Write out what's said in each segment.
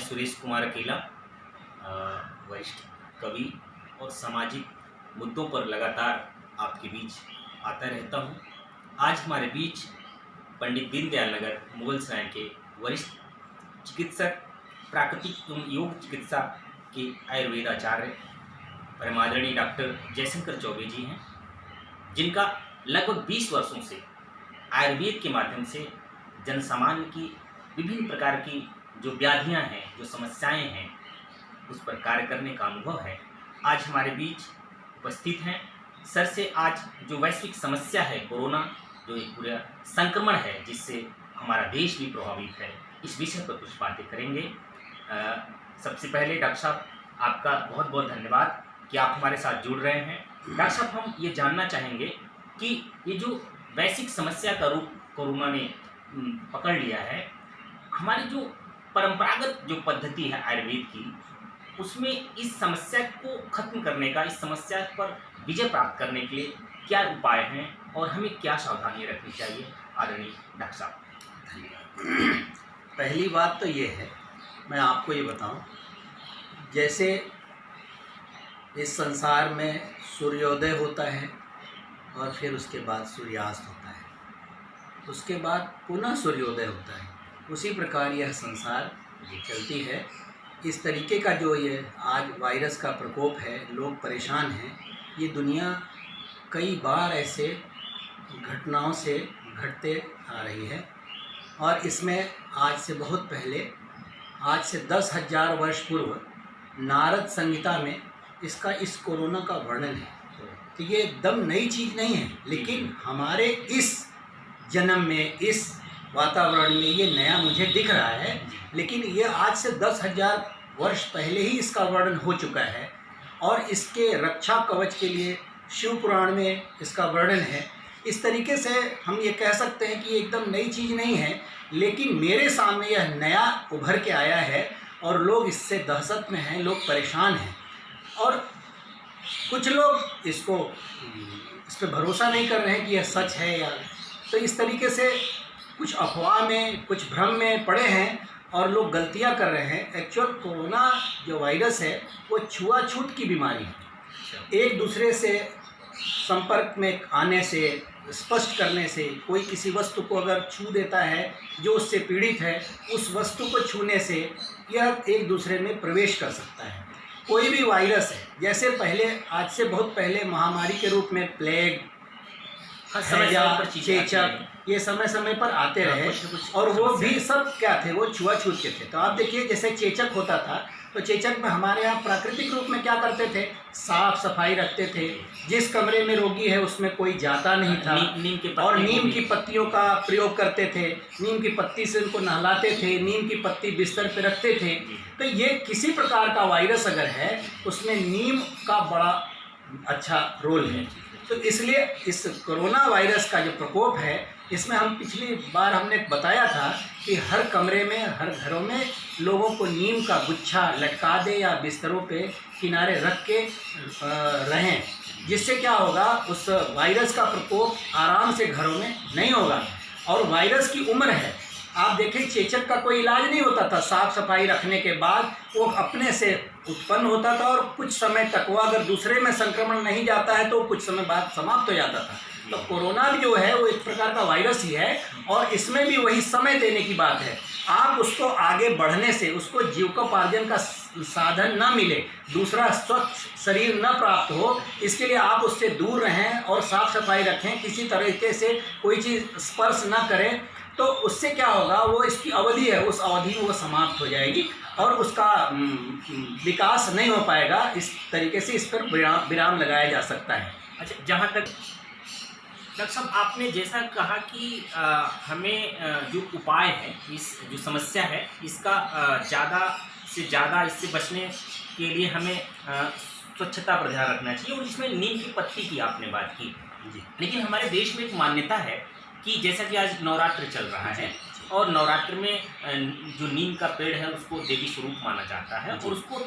सुरेश कुमार अकेला, वरिष्ठ कवि और सामाजिक मुद्दों पर लगातार आपके बीच आता रहता हूँ। आज हमारे बीच पंडित दीनदयाल नगर मुगलसराय के वरिष्ठ चिकित्सक, प्राकृतिक एवं योग चिकित्सा के आयुर्वेदाचार्य परमादरणीय डॉक्टर जयशंकर चौबे जी हैं, जिनका लगभग 20 वर्षों से आयुर्वेद के माध्यम से जनसामान्य की विभिन्न प्रकार की जो व्याधियां हैं, जो समस्याएं हैं, उस पर कार्य करने का अनुभव है। आज हमारे बीच उपस्थित हैं। सर से आज जो वैश्विक समस्या है कोरोना, जो एक पूरा संक्रमण है जिससे हमारा देश भी प्रभावित है, इस विषय पर कुछ बातें करेंगे। सबसे पहले डॉक्टर साहब, आपका बहुत बहुत धन्यवाद कि आप हमारे साथ जुड़ रहे हैं। डॉक्टर साहब, हम ये जानना चाहेंगे कि ये जो वैश्विक समस्या का रूप कोरोना ने पकड़ लिया है, हमारी जो परंपरागत जो पद्धति है आयुर्वेद की, उसमें इस समस्या को खत्म करने का, इस समस्या पर विजय प्राप्त करने के लिए क्या उपाय हैं और हमें क्या सावधानी रखनी चाहिए, आदरणीय डॉक्टर साहब? पहली बात तो ये है, मैं आपको ये बताऊं, जैसे इस संसार में सूर्योदय होता है और फिर उसके बाद सूर्यास्त होता है, उसके बाद पुनः सूर्योदय होता है, उसी प्रकार यह संसार चलती है। इस तरीके का जो ये आज वायरस का प्रकोप है, लोग परेशान हैं। ये दुनिया कई बार ऐसे घटनाओं से घटते आ रही है और इसमें आज से बहुत पहले, आज से 10,000 वर्ष पूर्व नारद संहिता में इस कोरोना का वर्णन है। तो ये एकदम नई चीज़ नहीं है, लेकिन हमारे इस जन्म में, इस वातावरण में ये नया मुझे दिख रहा है, लेकिन ये आज से 10,000 वर्ष पहले ही इसका वर्णन हो चुका है और इसके रक्षा कवच के लिए शिव पुराण में इसका वर्णन है। इस तरीके से हम ये कह सकते हैं कि एकदम नई चीज़ नहीं है, लेकिन मेरे सामने यह नया उभर के आया है और लोग इससे दहशत में हैं, लोग परेशान हैं और कुछ लोग इस पर भरोसा नहीं कर रहे हैं कि यह सच है या, तो इस तरीके से कुछ अफवाह में, कुछ भ्रम में पड़े हैं और लोग गलतियां कर रहे हैं। एक्चुअल कोरोना जो वायरस है वो छुआछूत की बीमारी है। एक दूसरे से संपर्क में आने से, स्पर्श करने से, कोई किसी वस्तु को अगर छू देता है जो उससे पीड़ित है, उस वस्तु को छूने से यह एक दूसरे में प्रवेश कर सकता है। कोई भी वायरस है, जैसे पहले, आज से बहुत पहले महामारी के रूप में प्लेग, चेचक, ये समय समय पर आते रहे और वो भी सब क्या थे, वो छुआछूत के थे। तो आप देखिए, जैसे चेचक होता था तो चेचक में हमारे यहाँ प्राकृतिक रूप में क्या करते थे, साफ सफाई रखते थे। जिस कमरे में रोगी है उसमें कोई जाता नहीं था, और नीम की पत्तियों का प्रयोग करते थे, नीम की पत्ती से उनको नहलाते थे, नीम की पत्ती बिस्तर पे रखते थे। तो ये किसी प्रकार का वायरस अगर है, उसमें नीम का बड़ा अच्छा रोल है। तो इसलिए इस कोरोना वायरस का जो प्रकोप है, इसमें हम पिछली बार हमने बताया था कि हर कमरे में, हर घरों में लोगों को नीम का गुच्छा लटका दे या बिस्तरों पे किनारे रख के रहें, जिससे क्या होगा, उस वायरस का प्रकोप आराम से घरों में नहीं होगा। और वायरस की उम्र है, आप देखें चेचक का कोई इलाज नहीं होता था, साफ सफाई रखने के बाद वो अपने से उत्पन्न होता था और कुछ समय तक वो, अगर दूसरे में संक्रमण नहीं जाता है तो कुछ समय बाद समाप्त हो जाता था। तो कोरोना भी जो है वो एक प्रकार का वायरस ही है और इसमें भी वही समय देने की बात है। आप उसको आगे बढ़ने से, उसको जीविकोपार्जन का साधन न मिले, दूसरा स्वच्छ शरीर न प्राप्त हो, इसके लिए आप उससे दूर रहें और साफ सफाई रखें, किसी तरीके से कोई चीज़ स्पर्श न करें। तो उससे क्या होगा, वो इसकी अवधि है, उस अवधि में वो समाप्त हो जाएगी और उसका विकास नहीं हो पाएगा। इस तरीके से इस पर विराम लगाया जा सकता है। अच्छा, जहाँ तक डॉक्टर साहब आपने जैसा कहा कि हमें जो उपाय है, इस जो समस्या है, इसका ज़्यादा से ज़्यादा इससे बचने के लिए हमें स्वच्छता पर ध्यान रखना चाहिए, और इसमें नीम की पत्ती की आपने बात की। लेकिन हमारे देश में एक मान्यता है कि जैसा कि आज नवरात्र चल रहा है और नवरात्र में जो नीम का पेड़ है उसको देवी स्वरूप माना जाता है और उसको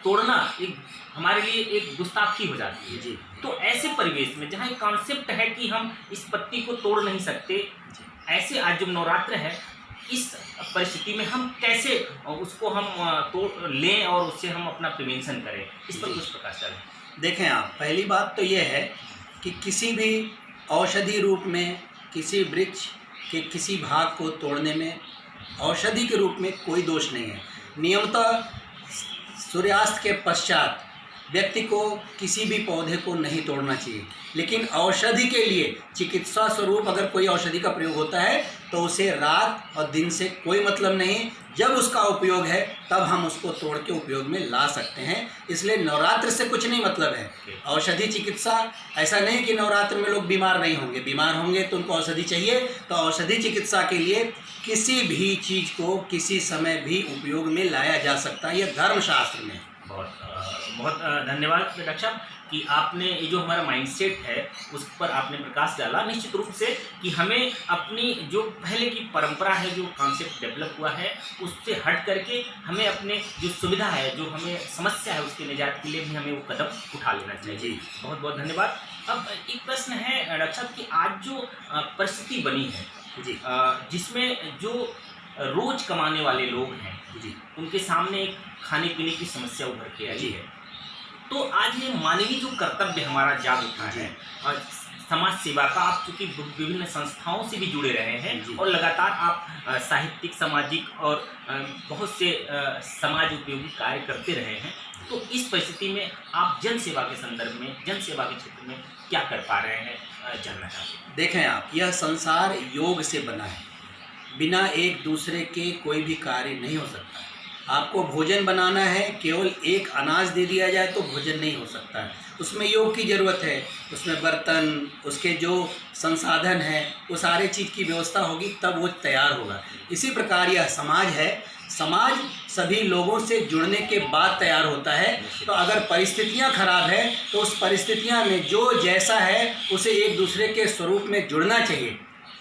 तोड़ना एक हमारे लिए एक गुस्ताखी हो जाती है। तो ऐसे परिवेश में जहाँ एक कॉन्सेप्ट है कि हम इस पत्ती को तोड़ नहीं सकते, ऐसे आज जब नवरात्र है इस परिस्थिति में हम कैसे उसको हम तो लें और उससे हम अपना प्रिवेंशन करें, इस पर कुछ प्रकाश डालें। देखें आप, पहली बात तो ये है कि किसी भी औषधि रूप में किसी वृक्ष के किसी भाग को तोड़ने में औषधि के रूप में कोई दोष नहीं है। नियमतः सूर्यास्त के पश्चात व्यक्ति को किसी भी पौधे को नहीं तोड़ना चाहिए, लेकिन औषधि के लिए चिकित्सा स्वरूप अगर कोई औषधि का प्रयोग होता है तो उसे रात और दिन से कोई मतलब नहीं। जब उसका उपयोग है तब हम उसको तोड़ के उपयोग में ला सकते हैं। इसलिए नवरात्र से कुछ नहीं मतलब है। औषधि चिकित्सा, ऐसा नहीं कि नवरात्र में लोग बीमार नहीं होंगे, बीमार होंगे तो उनको औषधि चाहिए। तो औषधि चिकित्सा के लिए किसी भी चीज़ को किसी समय भी उपयोग में लाया जा सकता है, यह धर्मशास्त्र में। बहुत धन्यवाद डॉक्टर साहब कि आपने ये जो हमारा माइंडसेट है उस पर आपने प्रकाश डाला। निश्चित रूप से कि हमें अपनी जो पहले की परंपरा है, जो कॉन्सेप्ट डेवलप हुआ है, उससे हट करके हमें अपने जो सुविधा है, जो हमें समस्या है, उसके निजात के लिए भी हमें वो कदम उठा लेना चाहिए। जी, बहुत बहुत धन्यवाद। अब एक प्रश्न है डॉक्टर साहब कि आज जो परिस्थिति बनी है जी, जिसमें जो रोज कमाने वाले लोग हैं जी, उनके सामने एक खाने पीने की समस्या उभर के आई है, तो आज ये मानवीय जो कर्तव्य हमारा जाग उठा है और समाज सेवा का, आप चूँकि विभिन्न संस्थाओं से भी जुड़े रहे हैं और लगातार आप साहित्यिक, सामाजिक और बहुत से समाज उपयोगी कार्य करते रहे हैं, तो इस परिस्थिति में आप जन सेवा के संदर्भ में, जन सेवा के क्षेत्र में क्या कर पा रहे हैं, जानना चाहते हैं। देखें आप, यह संसार योग से बना है। बिना एक दूसरे के कोई भी कार्य नहीं हो सकता। आपको भोजन बनाना है, केवल एक अनाज दे दिया जाए तो भोजन नहीं हो सकता है। उसमें योग की ज़रूरत है, उसमें बर्तन, उसके जो संसाधन हैं, वो सारे चीज़ की व्यवस्था होगी तब वो तैयार होगा। इसी प्रकार यह समाज है। समाज सभी लोगों से जुड़ने के बाद तैयार होता है। तो अगर परिस्थितियां खराब है तो उस परिस्थितियां में जो जैसा है उसे एक दूसरे के स्वरूप में जुड़ना चाहिए।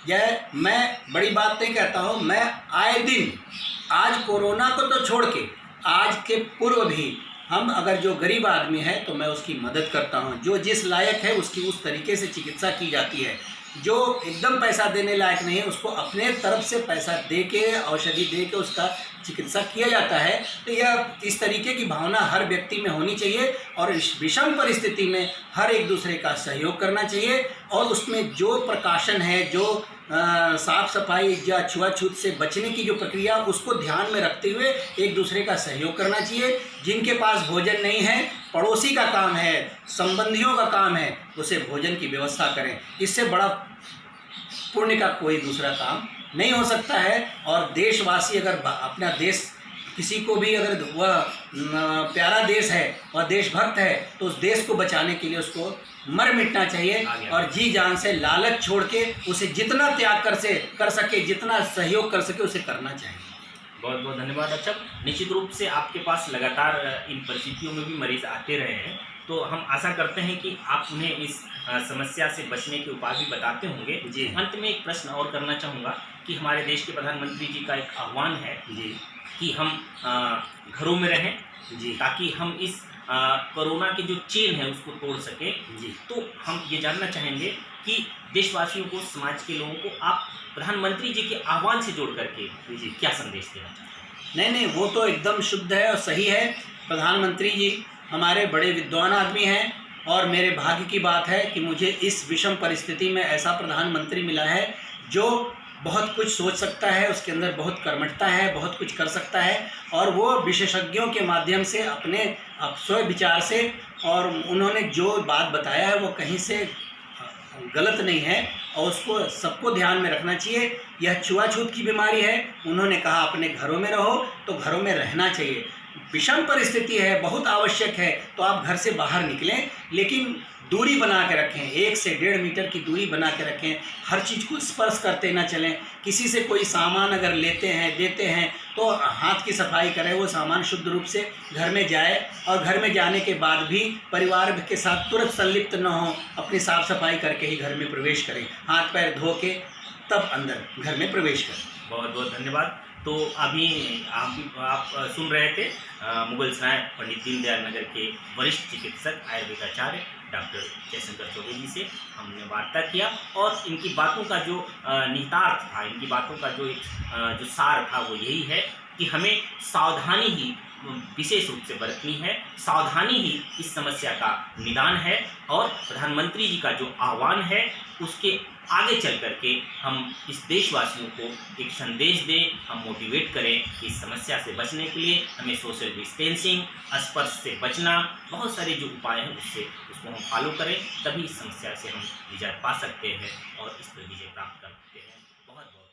यह मैं बड़ी बात नहीं कहता हूँ, मैं आए दिन, आज कोरोना को तो छोड़ के आज के पूर्व भी हम अगर जो गरीब आदमी है तो मैं उसकी मदद करता हूँ। जो जिस लायक है उसकी उस तरीके से चिकित्सा की जाती है। जो एकदम पैसा देने लायक नहीं है उसको अपने तरफ से पैसा दे के, औषधि दे के उसका चिकित्सा किया जाता है। तो यह इस तरीके की भावना हर व्यक्ति में होनी चाहिए और इस विषम परिस्थिति में हर एक दूसरे का सहयोग करना चाहिए और उसमें जो प्रकाशन है, जो साफ सफाई या छुआछूत से बचने की जो प्रक्रिया, उसको ध्यान में रखते हुए एक दूसरे का सहयोग करना चाहिए। जिनके पास भोजन नहीं है, पड़ोसी का काम है, संबंधियों का काम है, उसे भोजन की व्यवस्था करें। इससे बड़ा पुण्य का कोई दूसरा काम नहीं हो सकता है। और देशवासी अगर अपना देश, किसी को भी अगर वह प्यारा देश है और देशभक्त है तो उस देश को बचाने के लिए उसको मर मिटना चाहिए और जी जान से लालच छोड़ के उसे जितना त्याग कर सके, जितना सहयोग कर सके उसे करना चाहिए। बहुत बहुत धन्यवाद डॉक्टर साहब। निश्चित रूप से आपके पास लगातार इन परिस्थितियों में भी मरीज आते रहे हैं, तो हम आशा करते हैं कि आप उन्हें इस समस्या से बचने के उपाय भी बताते होंगे। जी। अंत में एक प्रश्न और करना चाहूँगा कि हमारे देश के प्रधानमंत्री जी का एक आह्वान है जी कि हम घरों में रहें जी ताकि हम इस कोरोना के जो चेन है उसको तोड़ सके। जी। तो हम ये जानना चाहेंगे कि देशवासियों को, समाज के लोगों को आप प्रधानमंत्री जी के आह्वान से जोड़ करके जी क्या संदेश देना चाहते हैं। नहीं, वो तो एकदम शुद्ध है और सही है। प्रधानमंत्री जी हमारे बड़े विद्वान आदमी हैं और मेरे भाग्य की बात है कि मुझे इस विषम परिस्थिति में ऐसा प्रधानमंत्री मिला है जो बहुत कुछ सोच सकता है, उसके अंदर बहुत कर्मठता है, बहुत कुछ कर सकता है और वो विशेषज्ञों के माध्यम से अपने स्वयं विचार से, और उन्होंने जो बात बताया है वो कहीं से गलत नहीं है और उसको सबको ध्यान में रखना चाहिए। यह छुआछूत की बीमारी है। उन्होंने कहा अपने घरों में रहो, तो घरों में रहना चाहिए। विषम परिस्थिति है, बहुत आवश्यक है तो आप घर से बाहर निकलें, लेकिन दूरी बना के रखें, 1 से 1.5 मीटर की दूरी बना के रखें। हर चीज़ को स्पर्श करते ना चलें। किसी से कोई सामान अगर लेते हैं, देते हैं तो हाथ की सफाई करें, वो सामान शुद्ध रूप से घर में जाए और घर में जाने के बाद भी परिवार के साथ तुरंत संलिप्त न हो, अपनी साफ सफाई करके ही घर में प्रवेश करें। हाथ पैर धो के तब अंदर घर में प्रवेश करें। बहुत बहुत धन्यवाद। तो अभी आप सुन रहे थे मुगलसराय पंडित दीनदयाल नगर के वरिष्ठ चिकित्सक आयुर्वेदाचार्य डॉक्टर जयशंकर चौबे जी से हमने वार्ता किया और इनकी बातों का जो निहितार्थ था, इनकी बातों का जो एक जो सार था वो यही है कि हमें सावधानी ही विशेष रूप से बरतनी है, सावधानी ही इस समस्या का निदान है और प्रधानमंत्री जी का जो आह्वान है उसके आगे चल करके हम इस देशवासियों को एक संदेश दें, हम मोटिवेट करें कि इस समस्या से बचने के लिए हमें सोशल डिस्टेंसिंग, स्पर्श से बचना, बहुत सारे जो उपाय हैं उसको हम फॉलो करें, तभी इस समस्या से हम निजात पा सकते हैं और इस पर विजय प्राप्त कर सकते हैं। बहुत बहुत